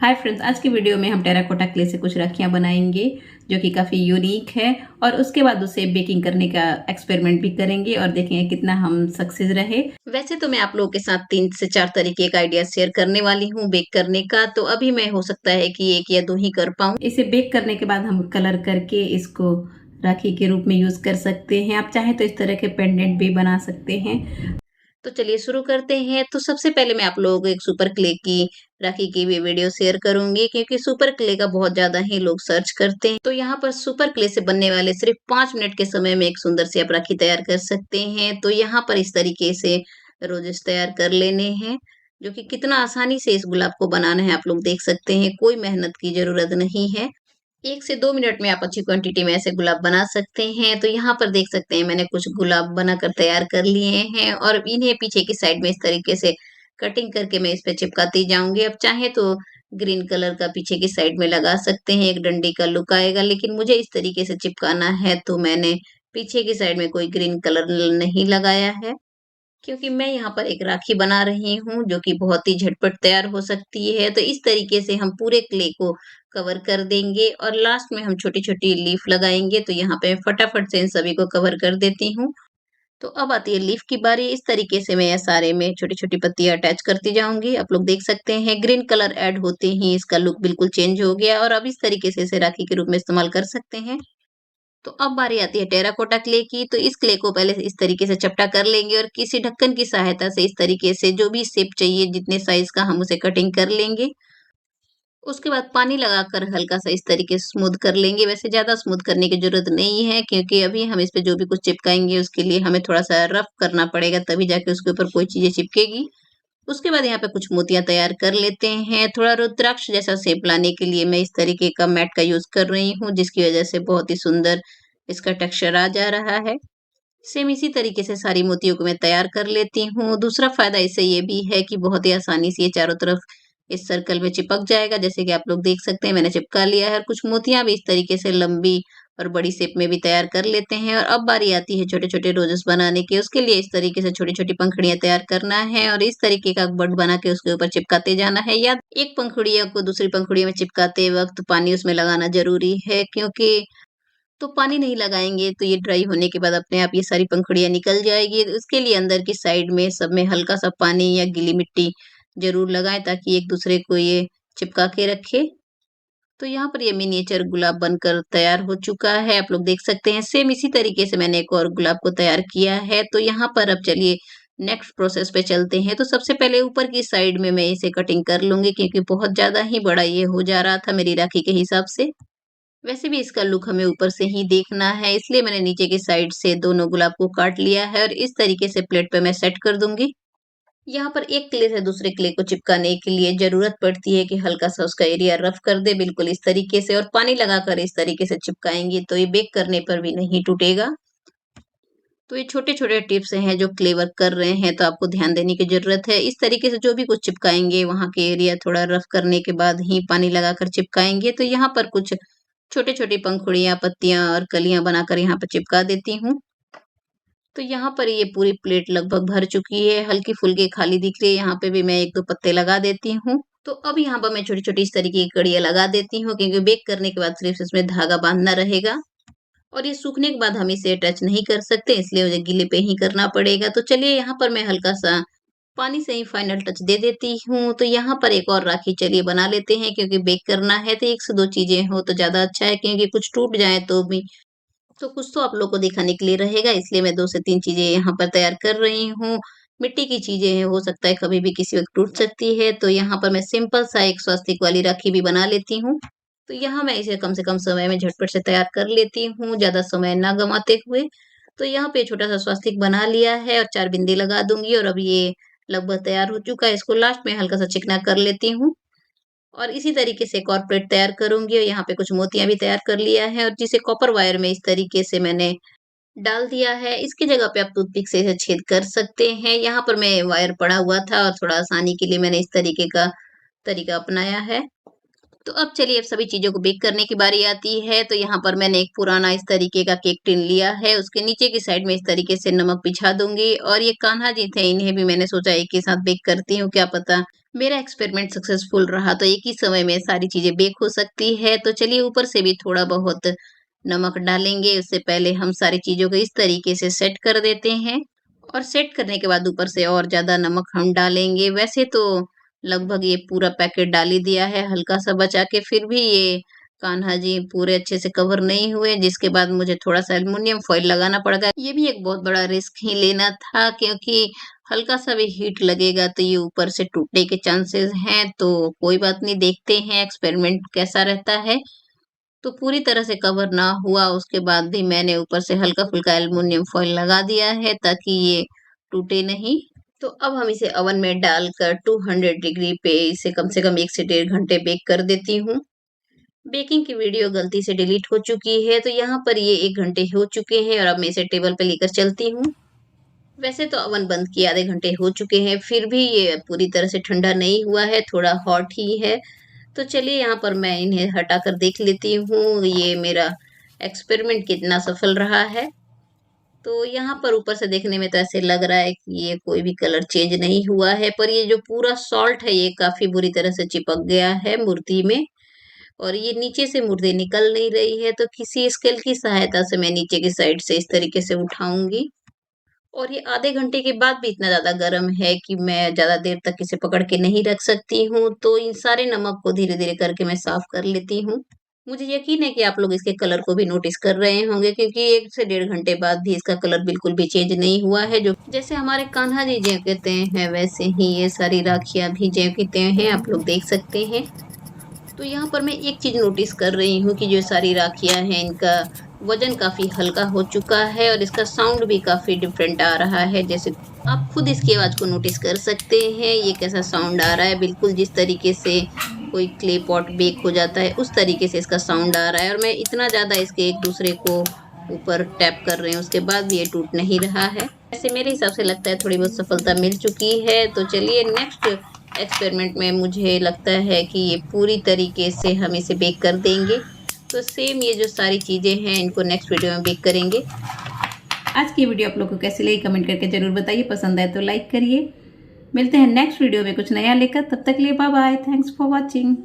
Hi friends, आज की video में हम टेराकोटा क्ले से कुछ राखियां बनाएंगे जो कि काफ़ी यूनिक है और उसके बाद उसे बेकिंग करने का एक्सपेरिमेंट भी करेंगे और देखेंगे कितना हम सक्सेस रहे। वैसे तो मैं आप लोगों के साथ 3 से 4 तरीके का आइडिया शेयर करने वाली हूँ बेक करने का, तो अभी मैं हो सकता है कि 1 या 2 ही कर पाऊँ। इसे बेक करने के बाद हम कलर करके इसको राखी के रूप में यूज़ कर सकते हैं। आप चाहें तो इस तरह के पेंडेंट भी बना सकते हैं। तो चलिए शुरू करते हैं। तो सबसे पहले मैं आप लोगों को एक सुपर क्ले की राखी की भी वीडियो शेयर करूंगी क्योंकि सुपर क्ले का बहुत ज्यादा ही लोग सर्च करते हैं। तो यहाँ पर सुपर क्ले से बनने वाले सिर्फ 5 मिनट के समय में एक सुंदर सी आप राखी तैयार कर सकते हैं। तो यहाँ पर इस तरीके से रोजेस तैयार कर लेने हैं, जो कि कितना आसानी से इस गुलाब को बनाना है आप लोग देख सकते हैं। कोई मेहनत की जरूरत नहीं है। 1 से 2 मिनट में आप अच्छी क्वांटिटी में ऐसे गुलाब बना सकते हैं। तो यहाँ पर देख सकते हैं मैंने कुछ गुलाब बनाकर तैयार कर लिए हैं और इन्हें पीछे की साइड में इस तरीके से कटिंग करके मैं इस पे चिपकाती जाऊँगी। अब चाहे तो ग्रीन कलर का पीछे की साइड में लगा सकते हैं, एक डंडी का लुक आएगा, लेकिन मुझे इस तरीके से चिपकाना है तो मैंने पीछे की साइड में कोई ग्रीन कलर नहीं लगाया है। क्योंकि मैं यहाँ पर एक राखी बना रही हूँ जो कि बहुत ही झटपट तैयार हो सकती है। तो इस तरीके से हम पूरे क्ले को कवर कर देंगे और लास्ट में हम छोटी-छोटी लीफ लगाएँगे। तो यहाँ पे फटाफट से इन सभी को कवर कर देती हूँ। तो अब आती है लीफ की बारी। इस तरीके से मैं ये सारे में छोटी-छोटी पत्तियाँ अटैच करती जाऊँगी। आप लोग देख सकते हैं ग्रीन कलर ऐड होते ही इसका लुक बिल्कुल चेंज हो गया और अब इस तरीके से इसे राखी के रूप में इस्तेमाल कर सकते हैं। तो अब बारी आती है टेराकोटा क्ले की। तो इस क्ले को पहले इस तरीके से चपटा कर लेंगे और किसी ढक्कन की सहायता से इस तरीके से जो भी शेप चाहिए जितने साइज का हम उसे कटिंग कर लेंगे। उसके बाद पानी लगाकर हल्का सा इस तरीके से स्मूथ कर लेंगे। वैसे ज़्यादा स्मूथ करने की ज़रूरत नहीं है क्योंकि अभी हम इस पे जो भी कुछ चिपकाएँगे उसके लिए हमें थोड़ा-सा रफ करना पड़ेगा, तभी जाके उसके ऊपर कोई चीज़ें चिपकेगी। उसके बाद यहाँ पे कुछ मोतियाँ तैयार कर लेते हैं। थोड़ा रुद्राक्ष जैसा शेप लाने के लिए मैं इस तरीके का मैट का यूज़ कर रही हूँ, जिसकी वज़ह से बहुत ही सुंदर इसका टेक्सचर आ जा रहा है। सेम इसी तरीके से सारी मोतियों को मैं तैयार कर लेती हूँ। दूसरा फ़ायदा इससे ये भी है कि बहुत ही आसानी से ये चारों तरफ इस सर्कल में चिपक जाएगा। जैसे कि आप लोग देख सकते हैं मैंने चिपका लिया है और कुछ मोतियाँ भी इस तरीके से लंबी और बड़ी शेप में भी तैयार कर लेते हैं। और अब बारी आती है छोटे-छोटे रोजेस बनाने की। उसके लिए इस तरीके से छोटी-छोटी पंखुड़ियाँ तैयार करना है और इस तरीके का बड बना के उसके ऊपर चिपकाते जाना है, या एक पंखुड़ियों को दूसरी पंखुड़ियों में चिपकाते वक़्त पानी उसमें लगाना ज़रूरी है, क्योंकि तो पानी नहीं लगाएँगे तो ये ड्राई होने के बाद अपने आप ये सारी पंखुड़ियाँ निकल जाएगी। उसके लिए अंदर की साइड में सब में हल्का-सा पानी या गीली मिट्टी ज़रूर लगाएँ ताकि एक-दूसरे को ये चिपका के रखे। तो यहाँ पर ये मिनिएचर गुलाब बनकर तैयार हो चुका है, आप लोग देख सकते हैं। सेम इसी तरीके से मैंने एक और गुलाब को तैयार किया है। तो यहाँ पर अब चलिए नेक्स्ट प्रोसेस पे चलते हैं। तो सबसे पहले ऊपर की साइड में मैं इसे कटिंग कर लूँगी क्योंकि बहुत ज़्यादा ही बड़ा ये हो जा रहा था मेरी राखी के हिसाब से। वैसे भी इसका लुक हमें ऊपर से ही देखना है, इसलिए मैंने नीचे की साइड से दोनों गुलाब को काट लिया है और इस तरीके से प्लेट पे मैं सेट कर दूँगी। यहाँ पर एक क्ले से दूसरे क्ले को चिपकाने के लिए ज़रूरत पड़ती है कि हल्का-सा उसका एरिया रफ कर दें, बिल्कुल इस तरीके से, और पानी लगाकर इस तरीके से चिपकाएँगे तो ये बेक करने पर भी नहीं टूटेगा। तो ये छोटे-छोटे टिप्स हैं जो क्ले वर्क कर रहे हैं तो आपको ध्यान देने की ज़रूरत है। इस तरीके से जो भी कुछ चिपकाएँगे वहाँ के एरिया थोड़ा रफ करने के बाद ही पानी लगाकर चिपकाएँगे। तो यहाँ पर कुछ छोटी-छोटी पंखुड़ियाँ, पत्तियाँ और कलियाँ बनाकर यहाँ पर चिपका देती हूँ। तो यहाँ पर ये पूरी प्लेट लगभग भर चुकी है, हल्की-फुल्की खाली दिख रही है, यहाँ पे भी मैं 1-2 पत्ते लगा देती हूँ। तो अब यहाँ पर मैं छोटी-छोटी इस तरीके की कड़ियाँ लगा देती हूँ क्योंकि बेक करने के बाद सिर्फ़ इसमें धागा बाँधना रहेगा और ये सूखने के बाद हम इसे टच नहीं कर सकते, इसलिए मुझे गीले पे ही करना पड़ेगा। तो चलिए यहाँ पर मैं हल्का-सा पानी से ही फाइनल टच दे देती हूँ। तो यहाँ पर एक और राखी चलिए बना लेते हैं क्योंकि बेक करना है तो 1 से 2 चीज़ें हो तो ज़्यादा अच्छा है, क्योंकि कुछ टूट जाए तो भी तो कुछ तो आप लोग को दिखाने के लिए रहेगा, इसलिए मैं 2 से 3 चीज़ें यहाँ पर तैयार कर रही हूँ। मिट्टी की चीज़ें हैं, हो सकता है कभी भी किसी वक़्त टूट सकती है, तो यहाँ पर मैं सिंपल सा एक स्वास्तिक वाली राखी भी बना लेती हूँ। तो यहाँ मैं इसे कम से कम समय में झटपट से तैयार कर लेती हूँ, ज़्यादा समय ना गँवाते हुए। तो यहाँ पे छोटा-सा स्वास्तिक बना लिया है और 4 बिंदी लगा दूँगी और अब ये लगभग तैयार हो चुका है। इसको लास्ट में हल्का-सा चिकना कर लेती हूँ। और इसी तरीके से एक और प्लेट तैयार करूँगी और यहाँ पे कुछ मोतियाँ भी तैयार कर लिया है और जिसे कॉपर वायर में इस तरीके से मैंने डाल दिया है। इसकी जगह पे आप टूथपिक से इसे छेद कर सकते हैं। यहाँ पर मैं वायर पड़ा हुआ था और थोड़ा आसानी के लिए मैंने इस तरीके का तरीका अपनाया है। तो अब चलिए अब सभी चीज़ों को बेक करने की बारी आती है। तो यहाँ पर मैंने एक पुराना इस तरीके का केक टिन लिया है, उसके नीचे की साइड में इस तरीके से नमक बिछा दूँगी और ये कान्हा जी थे, इन्हें भी मैंने सोचा एक ही साथ बेक करती हूँ, क्या पता मेरा एक्सपेरिमेंट सक्सेसफुल रहा तो एक ही समय में सारी चीज़ें बेक हो सकती है। तो चलिए ऊपर से भी थोड़ा बहुत नमक डालेंगे। उससे पहले हम सारी चीज़ों को इस तरीके से सेट कर देते हैं और सेट करने के बाद ऊपर से और ज़्यादा नमक हम डालेंगे। वैसे तो लगभग ये पूरा पैकेट डाल ही दिया है, हल्का-सा बचा के, फिर भी ये कान्हा जी पूरे अच्छे से कवर नहीं हुए, जिसके बाद मुझे थोड़ा-सा एल्युमिनियम फॉइल लगाना पड़ गया। ये भी एक बहुत बड़ा रिस्क ही लेना था क्योंकि हल्का-सा भी हीट लगेगा तो ये ऊपर से टूटने के चांसेस हैं, तो कोई बात नहीं, देखते हैं एक्सपेरिमेंट कैसा रहता है। तो पूरी तरह से कवर ना हुआ, उसके बाद भी मैंने ऊपर से हल्का-फुल्का एल्युमिनियम फॉइल लगा दिया है ताकि ये टूटे नहीं। तो अब हम इसे ओवन में डालकर 200 डिग्री पे इसे कम से कम 1 से डेढ़ घंटे बेक कर देती हूँ। बेकिंग की वीडियो गलती से डिलीट हो चुकी है, तो यहाँ पर ये 1 घंटे हो चुके हैं और अब मैं इसे टेबल पे लेकर चलती हूँ। वैसे तो ओवन बंद किए आधे घंटे हो चुके हैं, फिर भी ये पूरी तरह से ठंडा नहीं हुआ है, थोड़ा हॉट ही है। तो चलिए यहाँ पर मैं इन्हें हटाकर देख लेती हूँ, ये मेरा एक्सपेरिमेंट कितना सफल रहा है। तो यहाँ पर ऊपर से देखने में तो ऐसे लग रहा है कि ये कोई भी कलर चेंज नहीं हुआ है, पर ये जो पूरा सॉल्ट है ये काफ़ी बुरी तरह से चिपक गया है मूर्ति में और ये नीचे से मूर्ति निकल नहीं रही है, तो किसी स्केल की सहायता से मैं नीचे की साइड से इस तरीके से उठाऊँगी। और ये आधे घंटे के बाद भी इतना ज़्यादा गर्म है कि मैं ज़्यादा देर तक इसे पकड़ के नहीं रख सकती हूँ, तो इन सारे नमक को धीरे-धीरे करके मैं साफ़ कर लेती हूँ। मुझे यकीन है कि आप लोग इसके कलर को भी नोटिस कर रहे होंगे क्योंकि 1 से डेढ़ घंटे बाद भी इसका कलर बिल्कुल भी चेंज नहीं हुआ है, जो जैसे हमारे कान्हा जी ज्यों के त्यों हैं, वैसे ही ये सारी राखियाँ भी ज्यों की त्यों हैं, आप लोग देख सकते हैं। तो यहाँ पर मैं एक चीज़ नोटिस कर रही हूँ कि जो सारी राखियाँ हैं, इनका वज़न काफ़ी हल्का हो चुका है और इसका साउंड भी काफ़ी डिफरेंट आ रहा है। जैसे आप खुद इसकी आवाज़ को नोटिस कर सकते हैं, ये कैसा साउंड आ रहा है, बिल्कुल जिस तरीके से कोई क्ले पॉट बेक हो जाता है, उस तरीके से इसका साउंड आ रहा है और मैं इतना ज़्यादा इसके एक-दूसरे को ऊपर टैप कर रही हूँ, उसके बाद भी ये टूट नहीं रहा है। वैसे मेरे हिसाब से लगता है थोड़ी बहुत सफलता मिल चुकी है, तो चलिए नेक्स्ट एक्सपेरिमेंट में मुझे लगता है कि ये पूरी तरीके से हम इसे बेक कर देंगे। तो सेम ये जो सारी चीज़ें हैं इनको नेक्स्ट वीडियो में बेक करेंगे। आज की वीडियो आप लोगों को कैसी लगी कमेंट करके ज़रूर बताइए, पसंद आए तो लाइक करिए। मिलते हैं नेक्स्ट वीडियो में कुछ नया लेकर, तब तक के लिए bye bye, thanks for watching.